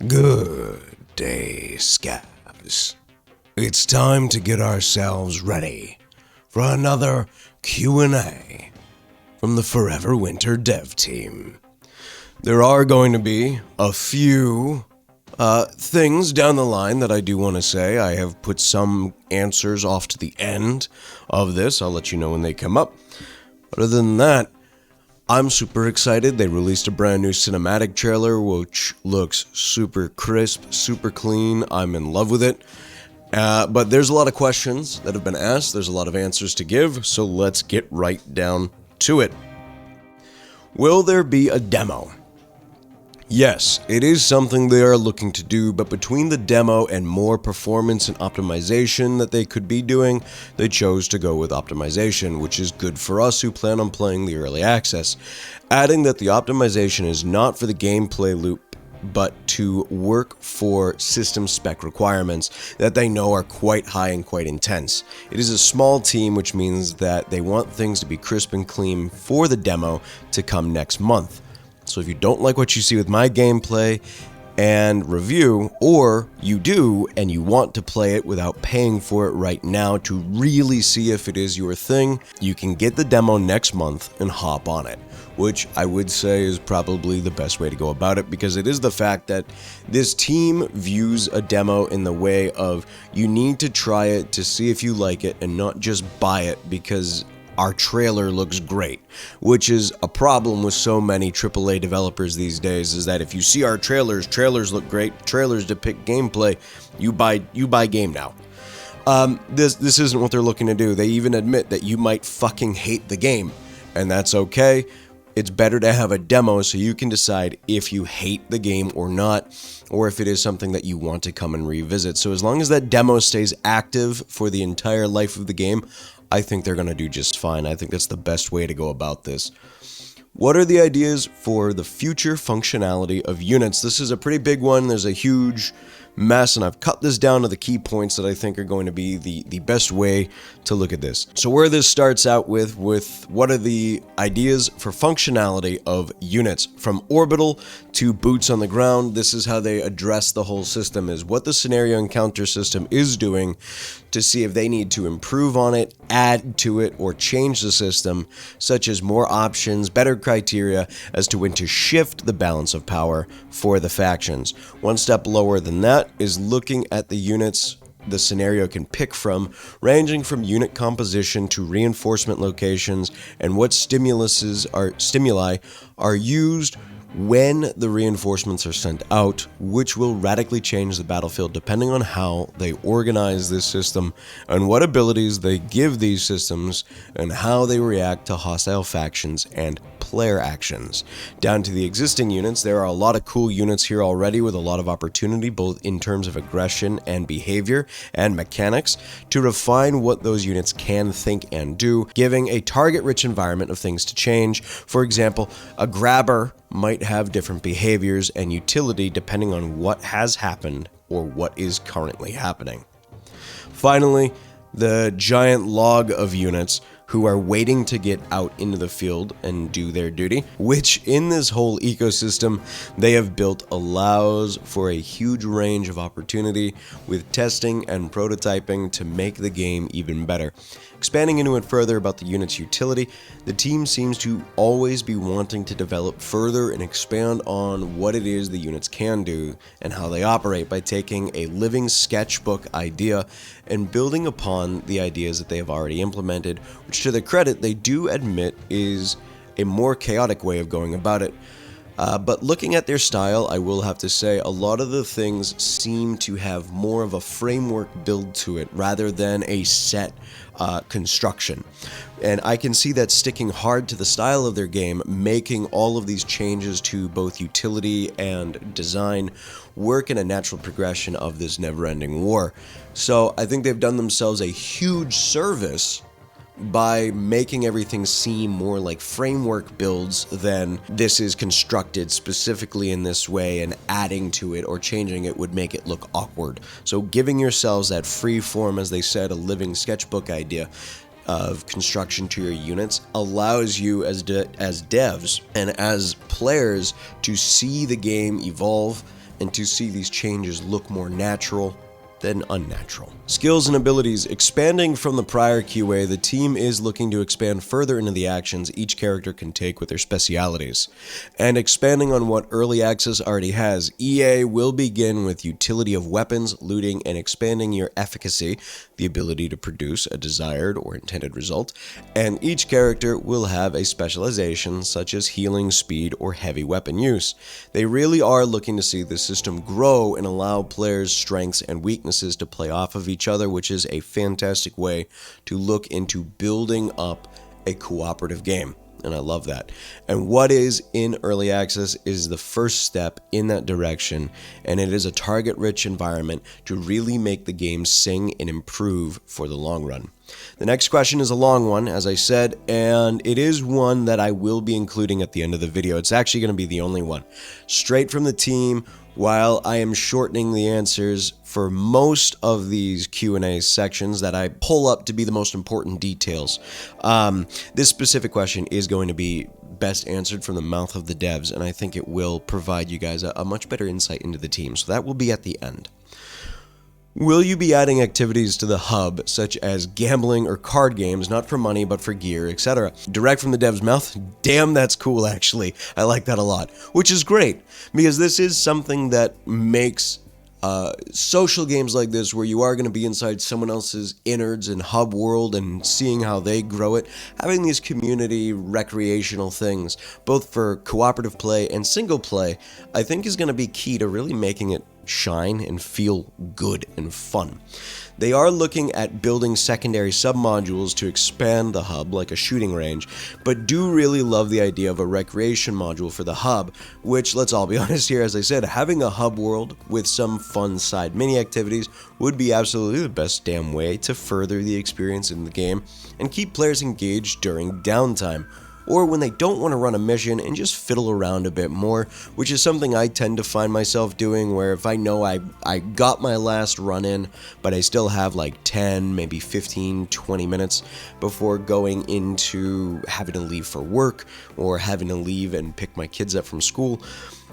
Good day, scabs. It's time to get ourselves ready for another Q&A from the Forever Winter dev team. There are going to be a few things down the line that I do want to say. I have put some answers off to the end of this. I'll let you know when they come up. But other than that, I'm super excited. They released a brand new cinematic trailer, which looks super crisp, super clean. I'm in love with it. But there's a lot of questions that have been asked. There's a lot of answers to give, so let's get right down to it. Will there be a demo? Yes, it is something they are looking to do, but between the demo and more performance and optimization that they could be doing, they chose to go with optimization, which is good for us who plan on playing the early access. Adding that the optimization is not for the gameplay loop, but to work for system spec requirements that they know are quite high and quite intense. It is a small team, which means that they want things to be crisp and clean for the demo to come next month. So if you don't like what you see with my gameplay and review, or you do and you want to play it without paying for it right now to really see if it is your thing, you can get the demo next month and hop on it, which I would say is probably the best way to go about it, because it is the fact that this team views a demo in the way of you need to try it to see if you like it and not just buy it because our trailer looks great, which is a problem with so many AAA developers these days, is that if you see our trailers look great, trailers depict gameplay, you buy game now. This isn't what they're looking to do. They even admit that you might fucking hate the game, and that's okay. It's better to have a demo so you can decide if you hate the game or not, or if it is something that you want to come and revisit. So as long as that demo stays active for the entire life of the game, I think they're going to do just fine. I think that's the best way to go about this. What are the ideas for the future functionality of units? This is a pretty big one. There's a huge mess, and I've cut this down to the key points that I think are going to be the best way to look at this. So where this starts out with what are the ideas for functionality of units from orbital to boots on the ground. This is how they address the whole system, is what the scenario encounter system is doing to see if they need to improve on it, add to it, or change the system, such as more options, better criteria as to when to shift the balance of power for the factions. One step lower than that is looking at the units the scenario can pick from, ranging from unit composition to reinforcement locations and what stimuli are used when the reinforcements are sent out, which will radically change the battlefield depending on how they organize this system and what abilities they give these systems and how they react to hostile factions and player actions. Down to the existing units, there are a lot of cool units here already with a lot of opportunity, both in terms of aggression and behavior and mechanics, to refine what those units can think and do, giving a target-rich environment of things to change. For example, a grabber might have different behaviors and utility depending on what has happened or what is currently happening. Finally, the giant log of units who are waiting to get out into the field and do their duty, which in this whole ecosystem they have built allows for a huge range of opportunity with testing and prototyping to make the game even better. Expanding into it further about the unit's utility, the team seems to always be wanting to develop further and expand on what it is the units can do and how they operate by taking a living sketchbook idea and building upon the ideas that they have already implemented, which to their credit they do admit is a more chaotic way of going about it. But looking at their style, I will have to say a lot of the things seem to have more of a framework build to it rather than a set construction. And I can see that sticking hard to the style of their game, making all of these changes to both utility and design work in a natural progression of this never-ending war. So I think they've done themselves a huge service by making everything seem more like framework builds than this is constructed specifically in this way, and adding to it or changing it would make it look awkward. So giving yourselves that free form, as they said, a living sketchbook idea of construction to your units allows you as devs and as players to see the game evolve and to see these changes look more natural than unnatural. Skills and abilities. Expanding from the prior QA, the team is looking to expand further into the actions each character can take with their specialities. And expanding on what Early Access already has, EA will begin with utility of weapons, looting, and expanding your efficacy, the ability to produce a desired or intended result, and each character will have a specialization such as healing, speed, or heavy weapon use. They really are looking to see the system grow and allow players' strengths and weaknesses to play off of each other, which is a fantastic way to look into building up a cooperative game. And I love that. And what is in Early Access is the first step in that direction, and it is a target-rich environment to really make the game sing and improve for the long run. The next question is a long one, as I said, and it is one that I will be including at the end of the video. It's actually going to be the only one. Straight from the team, while I am shortening the answers for most of these Q&A sections that I pull up to be the most important details, this specific question is going to be best answered from the mouth of the devs, and I think it will provide you guys a much better insight into the team, so that will be at the end. Will you be adding activities to the hub, such as gambling or card games, not for money, but for gear, etc.? Direct from the dev's mouth? Damn, that's cool, actually. I like that a lot. Which is great, because this is something that makes social games like this, where you are going to be inside someone else's innards and hub world and seeing how they grow it, having these community recreational things, both for cooperative play and single play, I think is going to be key to really making it shine and feel good and fun. They are looking at building secondary submodules to expand the hub, like a shooting range, but do really love the idea of a recreation module for the hub, which, let's all be honest here, as I said, having a hub world with some fun side mini activities would be absolutely the best damn way to further the experience in the game and keep players engaged during downtime, or when they don't want to run a mission and just fiddle around a bit more, which is something I tend to find myself doing, where if I know I got my last run in, but I still have like 10, maybe 15, 20 minutes before going into having to leave for work or having to leave and pick my kids up from school.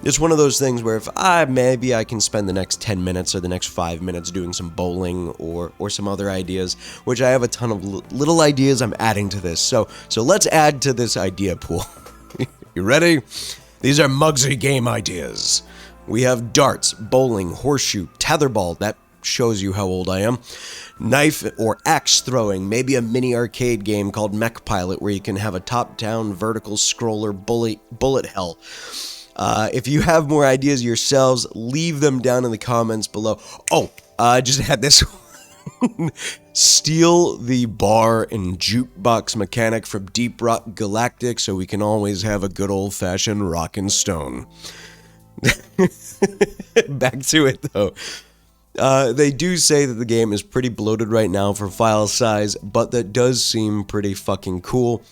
It's one of those things where if maybe I can spend the next 10 minutes or the next 5 minutes doing some bowling or some other ideas, which I have a ton of little ideas I'm adding to this. So let's add to this idea pool. You ready? These are Muggsy game ideas. We have darts, bowling, horseshoe, tetherball. That shows you how old I am. Knife or axe throwing, maybe a mini arcade game called Mech Pilot where you can have a top-down vertical scroller bullet hell. If you have more ideas yourselves, leave them down in the comments below. Oh, I just had this one. Steal the bar and jukebox mechanic from Deep Rock Galactic so we can always have a good old-fashioned rockin' stone. Back to it, though. They do say that the game is pretty bloated right now for file size, but that does seem pretty fucking cool.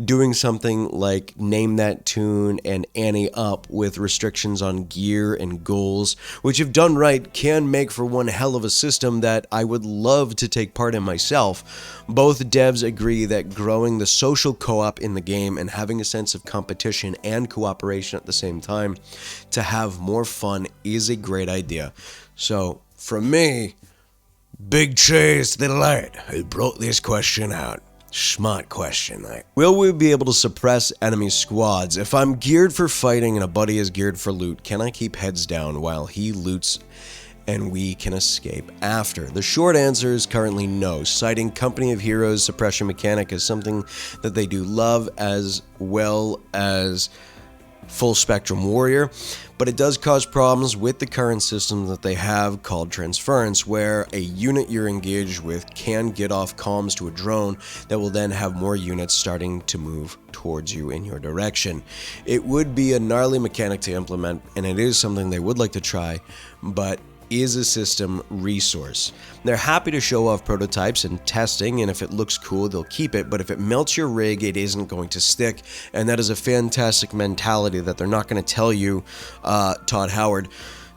Doing something like Name That Tune and Annie Up with restrictions on gear and goals, which if done right can make for one hell of a system that I would love to take part in myself. Both devs agree that growing the social co-op in the game and having a sense of competition and cooperation at the same time to have more fun is a great idea. So, from me, Big Chase the Light, who brought this question out. Smart question, like. Will we be able to suppress enemy squads? If I'm geared for fighting and a buddy is geared for loot, can I keep heads down while he loots and we can escape after? The short answer is currently no, citing Company of Heroes suppression mechanic as something that they do love, as well as Full Spectrum Warrior, but it does cause problems with the current system that they have called transference, where a unit you're engaged with can get off comms to a drone that will then have more units starting to move towards you in your direction. It would be a gnarly mechanic to implement, and it is something they would like to try, but is a system resource. They're happy to show off prototypes and testing, and if it looks cool, they'll keep it, but if it melts your rig, it isn't going to stick, and that is a fantastic mentality that they're not going to tell you, Todd Howard,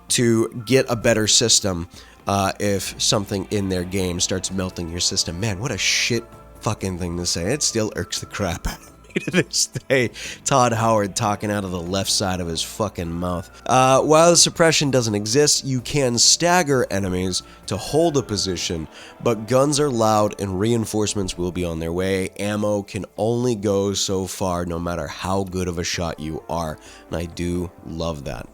to get a better system if something in their game starts melting your system. Man, what a shit fucking thing to say. It still irks the crap out of me. to this day, Todd Howard talking out of the left side of his fucking mouth. While the suppression doesn't exist, you can stagger enemies to hold a position, but guns are loud and reinforcements will be on their way. Ammo can only go so far no matter how good of a shot you are, and I do love that.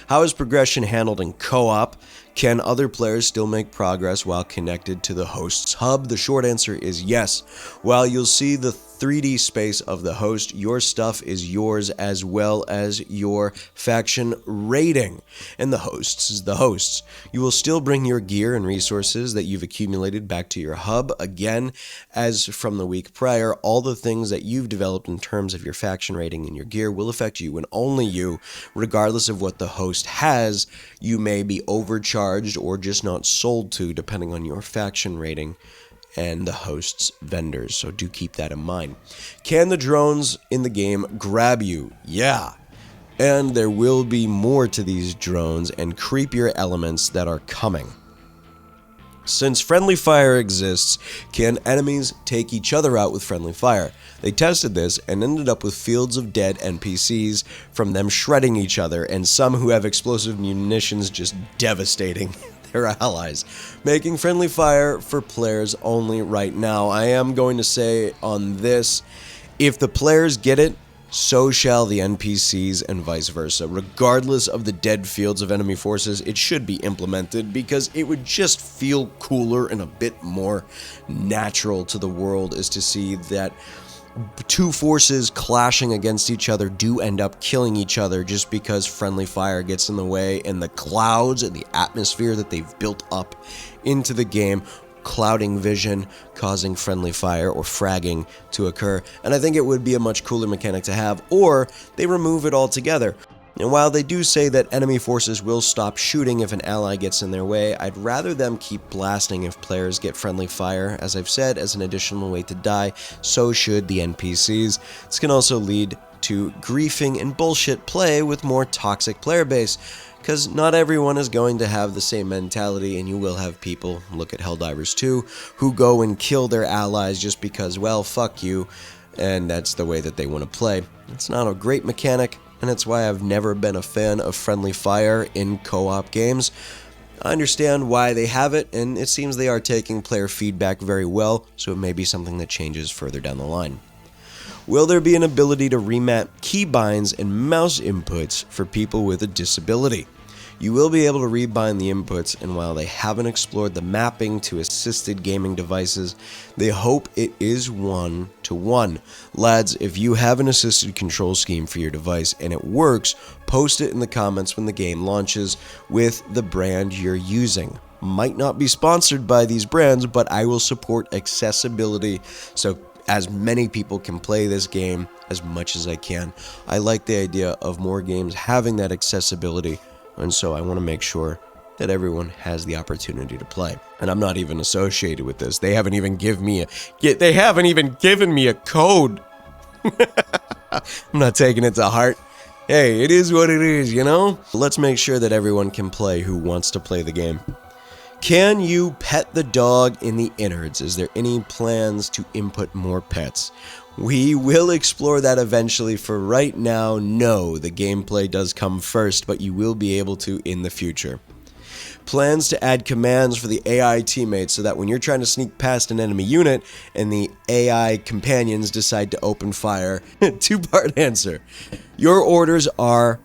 How is progression handled in co-op? Can other players still make progress while connected to the host's hub? The short answer is yes. While you'll see the 3D space of the host, your stuff is yours as well as your faction rating. And the hosts is the hosts. You will still bring your gear and resources that you've accumulated back to your hub. Again, as from the week prior, all the things that you've developed in terms of your faction rating and your gear will affect you and only you, regardless of what the host has. You may be overcharged or just not sold to, depending on your faction rating and the host's vendors, so do keep that in mind. Can the drones in the game grab you? Yeah. And there will be more to these drones and creepier elements that are coming. Since friendly fire exists, can enemies take each other out with friendly fire? They tested this and ended up with fields of dead NPCs from them shredding each other, and some who have explosive munitions just devastating their allies, making friendly fire for players only right now. I am going to say on this, if the players get it, so shall the NPCs and vice versa. Regardless of the dead fields of enemy forces, it should be implemented because it would just feel cooler and a bit more natural to the world is to see that two forces clashing against each other do end up killing each other just because friendly fire gets in the way, and the clouds and the atmosphere that they've built up into the game clouding vision, causing friendly fire or fragging to occur. And I think it would be a much cooler mechanic to have, or they remove it altogether. And while they do say that enemy forces will stop shooting if an ally gets in their way, I'd rather them keep blasting if players get friendly fire. As I've said, as an additional way to die, so should the NPCs. This can also lead to griefing and bullshit play with more toxic player base, because not everyone is going to have the same mentality, and you will have people, look at Helldivers 2, who go and kill their allies just because, well, fuck you, and that's the way that they want to play. It's not a great mechanic, and that's why I've never been a fan of friendly fire in co-op games. I understand why they have it, and it seems they are taking player feedback very well, so it may be something that changes further down the line. Will there be an ability to remap keybinds and mouse inputs for people with a disability? You will be able to rebind the inputs, and while they haven't explored the mapping to assisted gaming devices, they hope it is one-to-one. Lads, if you have an assisted control scheme for your device and it works, post it in the comments when the game launches with the brand you're using. Might not be sponsored by these brands, but I will support accessibility so as many people can play this game as much as I can. I like the idea of more games having that accessibility, and so I want to make sure that everyone has the opportunity to play. And I'm not even associated with this. They haven't even given me a code. I'm not taking it to heart. Hey, it is what it is, you know? Let's make sure that everyone can play who wants to play the game. Can you pet the dog in the innards? Is there any plans to input more pets? We will explore that eventually. For right now, no, the gameplay does come first, but you will be able to in the future. Plans to add commands for the AI teammates so that when you're trying to sneak past an enemy unit and the AI companions decide to open fire. Two-part answer. Your orders are: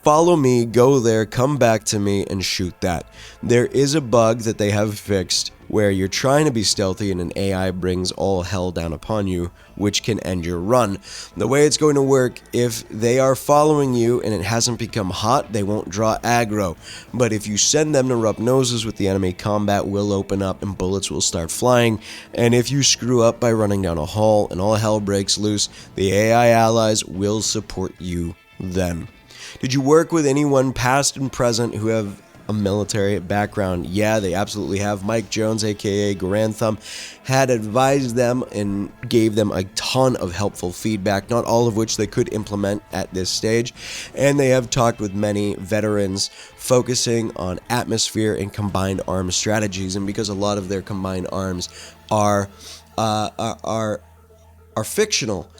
follow me, go there, come back to me, and shoot that. There is a bug that they have fixed where you're trying to be stealthy and an AI brings all hell down upon you, which can end your run. The way it's going to work, if they are following you and it hasn't become hot, they won't draw aggro. But if you send them to rub noses with the enemy, combat will open up and bullets will start flying. And if you screw up by running down a hall and all hell breaks loose, the AI allies will support you then. Did you work with anyone past and present who have a military background? Yeah, they absolutely have. Mike Jones, aka Garantham, had advised them and gave them a ton of helpful feedback, not all of which they could implement at this stage. And they have talked with many veterans focusing on atmosphere and combined arms strategies. And because a lot of their combined arms are fictional,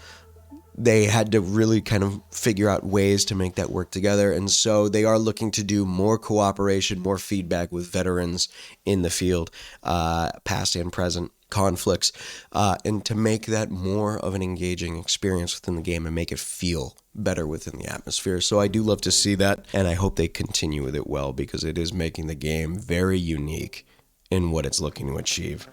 they had to really kind of figure out ways to make that work together. And so they are looking to do more cooperation, more feedback with veterans in the field, past and present conflicts, and to make that more of an engaging experience within the game and make it feel better within the atmosphere. So I do love to see that, and I hope they continue with it well, because it is making the game very unique in what it's looking to achieve.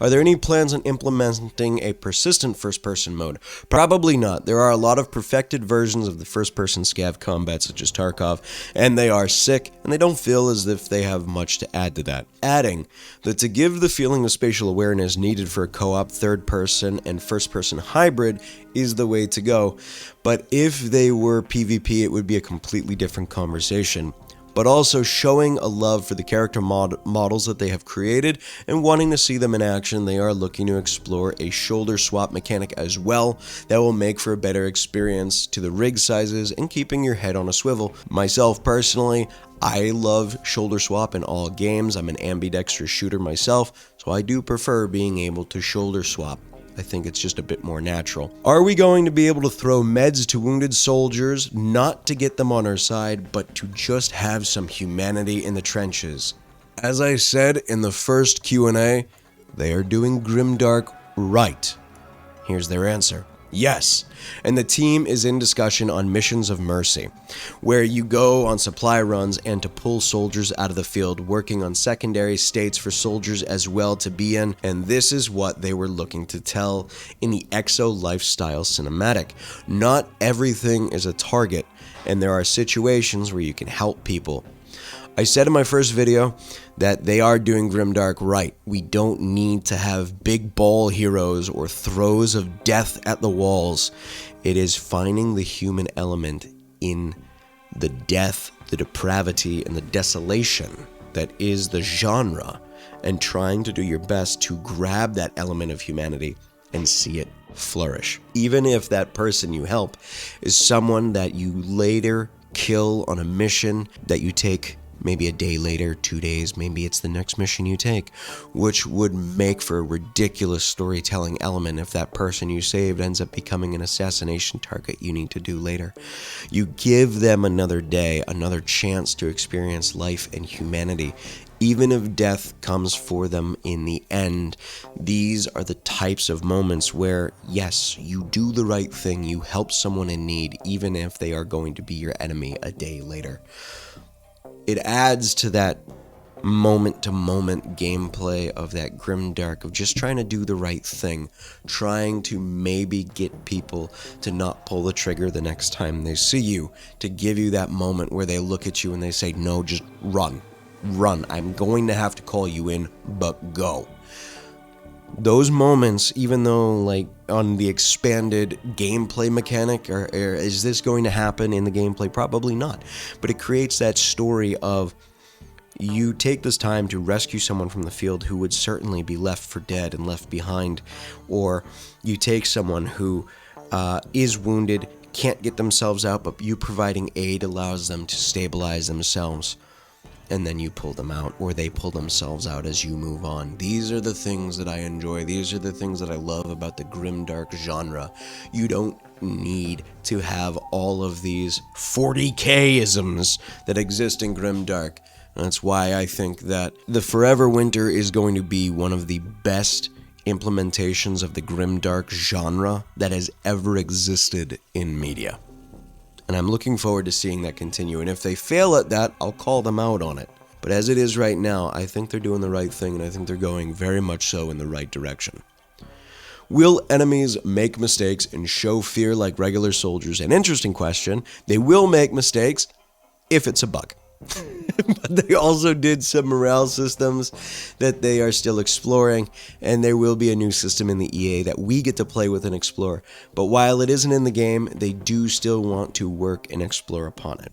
Are there any plans on implementing a persistent first-person mode? Probably not. There are a lot of perfected versions of the first-person scav combat, such as Tarkov, and they are sick, and they don't feel as if they have much to add to that. Adding that to give the feeling of spatial awareness needed for a co-op third-person and first-person hybrid is the way to go, but if they were PvP, it would be a completely different conversation. But also showing a love for the character models that they have created and wanting to see them in action, they are looking to explore a shoulder swap mechanic as well that will make for a better experience to the rig sizes and keeping your head on a swivel. Myself personally, I love shoulder swap in all games. I'm an ambidextrous shooter myself, so I do prefer being able to shoulder swap. I think it's just a bit more natural. Are we going to be able to throw meds to wounded soldiers, not to get them on our side, but to just have some humanity in the trenches? As I said in the first Q&A, they are doing Grimdark right. Here's their answer. Yes, and the team is in discussion on missions of mercy, where you go on supply runs and to pull soldiers out of the field, working on secondary states for soldiers as well to be in, and this is what they were looking to tell in the Exo Lifestyle cinematic. Not everything is a target, and there are situations where you can help people. I said in my first video that they are doing Grimdark right. We don't need to have big ball heroes or throws of death at the walls. It is finding the human element in the death, the depravity, and the desolation that is the genre, and trying to do your best to grab that element of humanity and see it flourish. Even if that person you help is someone that you later kill on a mission that you take maybe a day later, 2 days, maybe it's the next mission you take, which would make for a ridiculous storytelling element if that person you saved ends up becoming an assassination target you need to do later. You give them another day, another chance to experience life and humanity. Even if death comes for them in the end, these are the types of moments where, yes, you do the right thing, you help someone in need, even if they are going to be your enemy a day later. It adds to that moment-to-moment gameplay of that Grimdark, of just trying to do the right thing, trying to maybe get people to not pull the trigger the next time they see you, to give you that moment where they look at you and they say, no, just run. Run. I'm going to have to call you in, but go. Those moments, even though like on the expanded gameplay mechanic, or is this going to happen in the gameplay? Probably not. But it creates that story of you take this time to rescue someone from the field who would certainly be left for dead and left behind, or you take someone who is wounded, can't get themselves out, but you providing aid allows them to stabilize themselves. And then you pull them out, or they pull themselves out as you move on. These are the things that I enjoy. These are the things that I love about the Grimdark genre. You don't need to have all of these 40k-isms that exist in Grimdark. That's why I think that the Forever Winter is going to be one of the best implementations of the Grimdark genre that has ever existed in media. And I'm looking forward to seeing that continue, and if they fail at that, I'll call them out on it. But as it is right now, I think they're doing the right thing, and I think they're going very much so in the right direction. Will enemies make mistakes and show fear like regular soldiers? An interesting question. They will make mistakes if it's a bug. But they also did some morale systems that they are still exploring, and there will be a new system in the EA that we get to play with and explore. But while it isn't in the game, they do still want to work and explore upon it.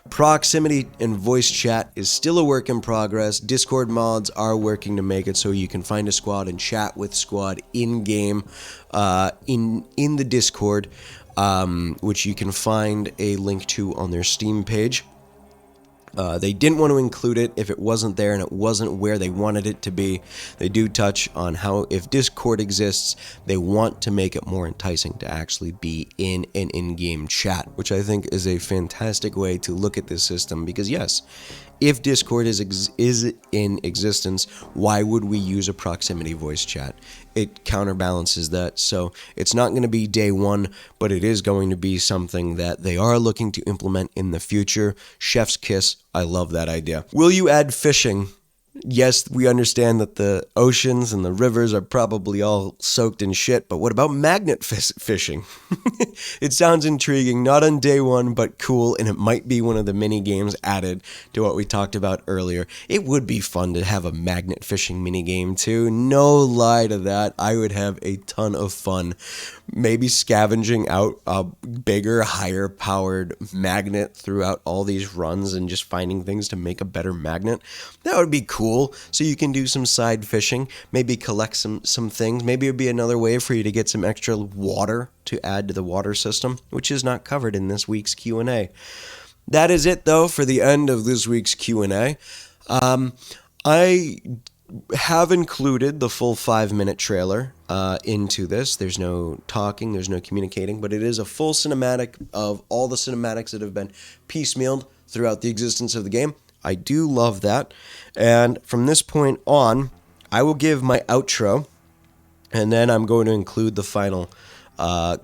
Proximity and voice chat is still a work in progress. Discord mods are working to make it so you can find a squad and chat with squad in-game in the Discord, which you can find a link to on their Steam page. They didn't want to include it if it wasn't there and it wasn't where they wanted it to be. They do touch on how if Discord exists, they want to make it more enticing to actually be in an in-game chat, which I think is a fantastic way to look at this system because yes, if Discord is in existence, why would we use a proximity voice chat? It counterbalances that, so it's not going to be day one, but it is going to be something that they are looking to implement in the future. Chef's kiss, I love that idea. Will you add fishing? Yes, we understand that the oceans and the rivers are probably all soaked in shit, but what about magnet fishing? It sounds intriguing, not on day one, but cool, and it might be one of the mini games added to what we talked about earlier. It would be fun to have a magnet fishing mini game too, no lie to that. I would have a ton of fun. Maybe scavenging out a bigger, higher powered magnet throughout all these runs and just finding things to make a better magnet. That would be cool. So you can do some side fishing, maybe collect some things. Maybe it would be another way for you to get some extra water to add to the water system, which is not covered in this week's Q&A. That is it, though, for the end of this week's Q&A. I have included the full 5-minute trailer into this. There's no talking, there's no communicating, but it is a full cinematic of all the cinematics that have been piecemealed throughout the existence of the game. I do love that. And from this point on, I will give my outro, and then I'm going to include the final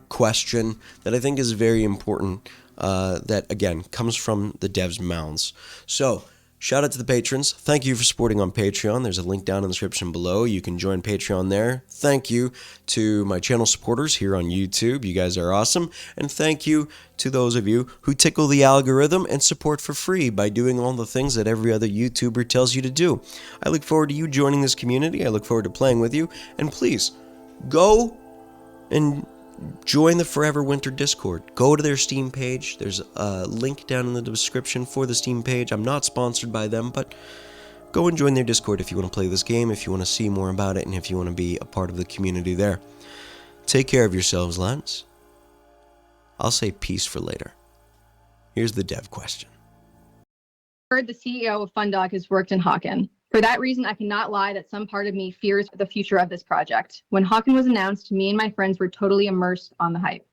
question that I think is very important, that, again, comes from the devs' mouths. So, shout out to the patrons. Thank you for supporting on Patreon. There's a link down in the description below. You can join Patreon there. Thank you to my channel supporters here on YouTube. You guys are awesome. And thank you to those of you who tickle the algorithm and support for free by doing all the things that every other YouTuber tells you to do. I look forward to you joining this community. I look forward to playing with you. And please, go and join the Forever Winter Discord. Go to their Steam page. There's a link down in the description for the Steam page. I'm not sponsored by them, but go and join their Discord if you want to play this game, if you want to see more about it, and if you want to be a part of the community there. Take care of yourselves, lads. I'll say peace for later. Here's the dev question. Heard the CEO of Fundog has worked in Hawken. For that reason, I cannot lie that some part of me fears the future of this project. When Hawken was announced, me and my friends were totally immersed on the hype.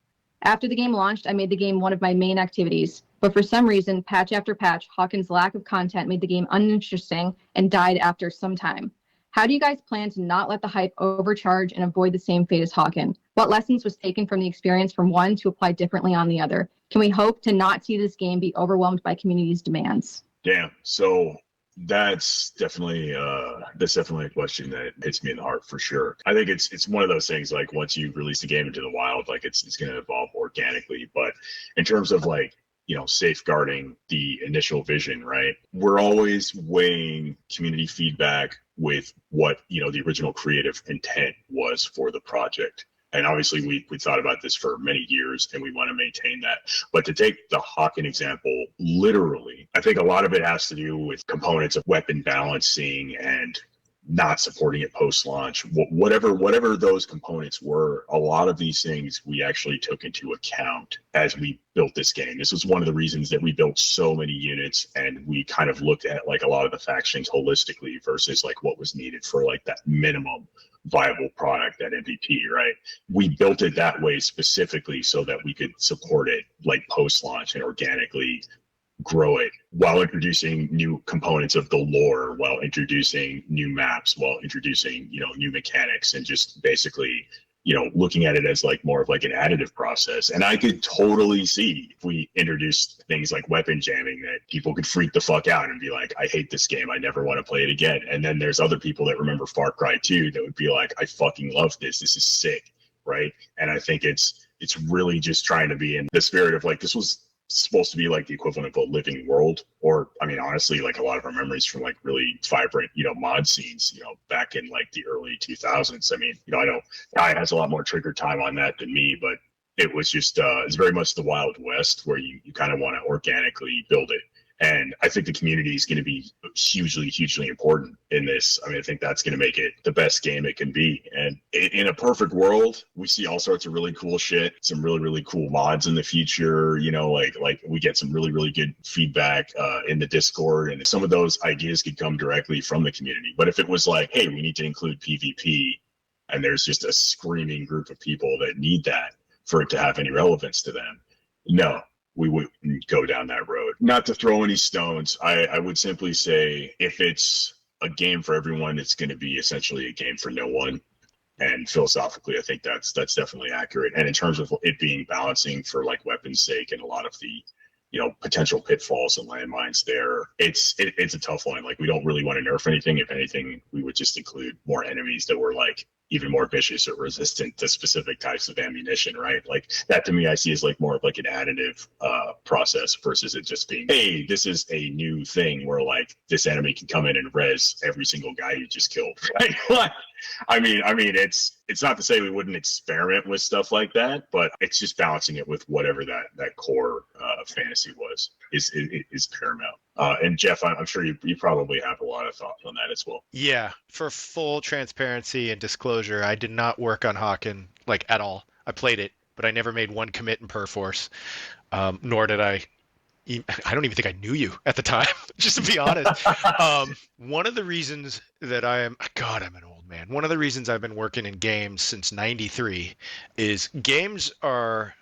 After the game launched, I made the game one of my main activities. But for some reason, patch after patch, Hawken's lack of content made the game uninteresting and died after some time. How do you guys plan to not let the hype overcharge and avoid the same fate as Hawken? What lessons was taken from the experience from one to apply differently on the other? Can we hope to not see this game be overwhelmed by community's demands? Damn. So that's definitely a question that hits me in the heart for sure. I think it's one of those things, like once you release the game into the wild, like it's going to evolve organically. But in terms of like, you know, safeguarding the initial vision, right? We're always weighing community feedback with what, you know, the original creative intent was for the project. And obviously we thought about this for many years and we want to maintain that. But to take the Hawken example literally, I think a lot of it has to do with components of weapon balancing and not supporting it post-launch. Whatever those components were, a lot of these things we actually took into account as we built this game. This was one of the reasons that we built so many units, and we kind of looked at like a lot of the factions holistically versus like what was needed for like that minimum viable product, that MVP, right? We built it that way specifically so that we could support it like post-launch and organically grow it while introducing new components of the lore, while introducing new maps, while introducing, you know, new mechanics, and just basically, you know, looking at it as like more of like an additive process. And I could totally see if we introduced things like weapon jamming that people could freak the fuck out and be like, I hate this game, I never want to play it again. And then there's other people that remember Far Cry 2 that would be like, I fucking love this is sick, right? And I think it's really just trying to be in the spirit of like, this was supposed to be like the equivalent of a living world, or I mean honestly, like a lot of our memories from like really vibrant, you know, mod scenes, you know, back in like the early 2000s. I mean, you know, I know Guy has a lot more trigger time on that than me, but it was just it's very much the Wild West where you kind of want to organically build it And I think the community is going to be hugely important in this. I mean, I think that's going to make it the best game it can be. And in a perfect world, we see all sorts of really cool shit, some really cool mods in the future. You know, like we get some really good feedback in the Discord, and some of those ideas could come directly from the community. But if it was like, hey, we need to include PvP, and there's just a screaming group of people that need that for it to have any relevance to them, no, we wouldn't go down that road. Not to throw any stones, I would simply say if it's a game for everyone, it's going to be essentially a game for no one. And philosophically, I think that's definitely accurate. And in terms of it being balancing for like weapons sake and a lot of the, you know, potential pitfalls and landmines there, it's a tough one. Like, we don't really want to nerf anything. If anything, we would just include more enemies that were like even more vicious or resistant to specific types of ammunition, right? Like, that to me, I see as like more of like an additive process versus it just being, hey, this is a new thing where like this enemy can come in and res every single guy you just killed, right? Like, I mean, it's not to say we wouldn't experiment with stuff like that, but it's just balancing it with whatever that core fantasy was is paramount. And Jeff, I'm sure you probably have a lot of thoughts on that as well. Yeah, for full transparency and disclosure, I did not work on Hawken like at all. I played it, but I never made one commit in Perforce, nor did I don't even think I knew you at the time, just to be honest. One of the reasons that I'm an old man. One of the reasons I've been working in games since '93 is games are,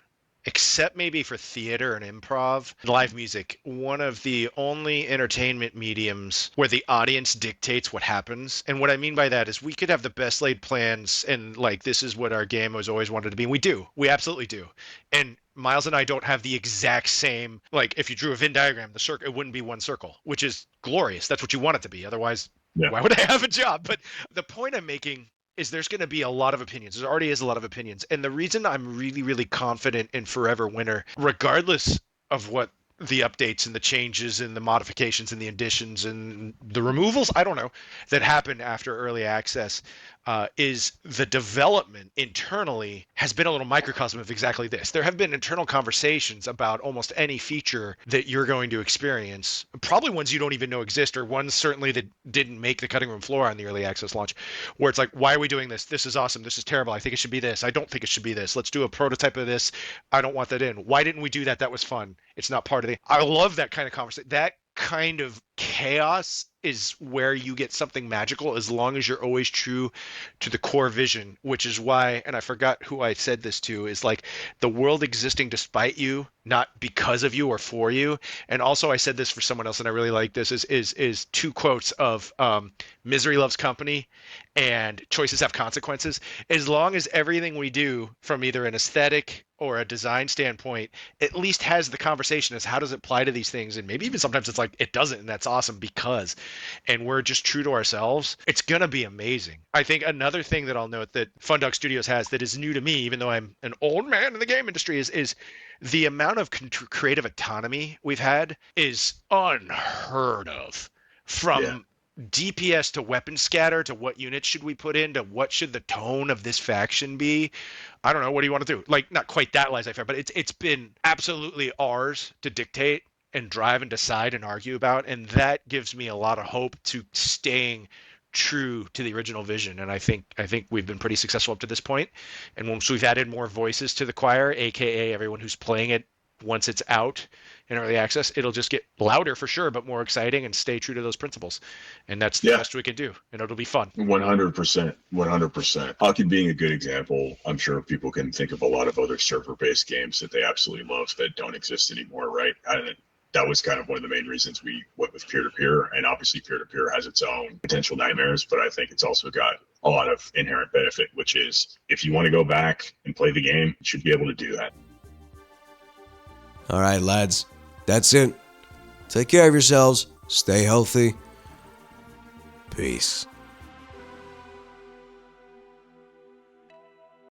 except maybe for theater and improv, live music, one of the only entertainment mediums where the audience dictates what happens. And what I mean by that is we could have the best laid plans and like, this is what our game has always wanted to be. And we do. We absolutely do. And Miles and I don't have the exact same, like, if you drew a Venn diagram, the circle, it wouldn't be one circle, which is glorious. That's what you want it to be. Otherwise, Why would I have a job? But the point I'm making is there's going to be a lot of opinions. There already is a lot of opinions. And the reason I'm really confident in Forever Winter, regardless of what the updates and the changes and the modifications and the additions and the removals, I don't know, that happen after early access, is the development internally has been a little microcosm of exactly this. There have been internal conversations about almost any feature that you're going to experience, probably ones you don't even know exist, or ones certainly that didn't make the cutting room floor on the early access launch, where it's like, why are we doing this? This is awesome. This is terrible. I think it should be this. I don't think it should be this. Let's do a prototype of this. I don't want that in. Why didn't we do that? That was fun. It's not part of the... I love that kind of conversation. That kind of chaos is where you get something magical, as long as you're always true to the core vision, which is why, and I forgot who I said this to, is like the world existing despite you, not because of you or for you. And also I said this for someone else, and I really like this, is two quotes of Misery Loves Company and Choices Have Consequences. As long as everything we do from either an aesthetic or a design standpoint at least has the conversation as how does it apply to these things, and maybe even sometimes it's like it doesn't, and that's awesome because, and we're just true to ourselves, it's gonna be amazing. I think another thing that I'll note that Fundog Studios has that is new to me, even though I'm an old man in the game industry, is the amount of creative autonomy we've had is unheard of. From DPS to weapon scatter to what units should we put in to what should the tone of this faction be. I don't know. What do you want to do? Like, not quite that laissez-faire, but it's been absolutely ours to dictate and drive and decide and argue about. And that gives me a lot of hope to staying true to the original vision. And I think we've been pretty successful up to this point. And once we've added more voices to the choir, AKA everyone who's playing it once it's out in early access, it'll just get louder for sure, but more exciting, and stay true to those principles. And that's the best we can do. And it'll be fun. 100%. Hawken being a good example. I'm sure people can think of a lot of other server-based games that they absolutely love that don't exist anymore, right? And that was kind of one of the main reasons we went with peer-to-peer. And obviously peer-to-peer has its own potential nightmares, but I think it's also got a lot of inherent benefit, which is if you want to go back and play the game, you should be able to do that. All right, lads, that's it. Take care of yourselves. Stay healthy. Peace.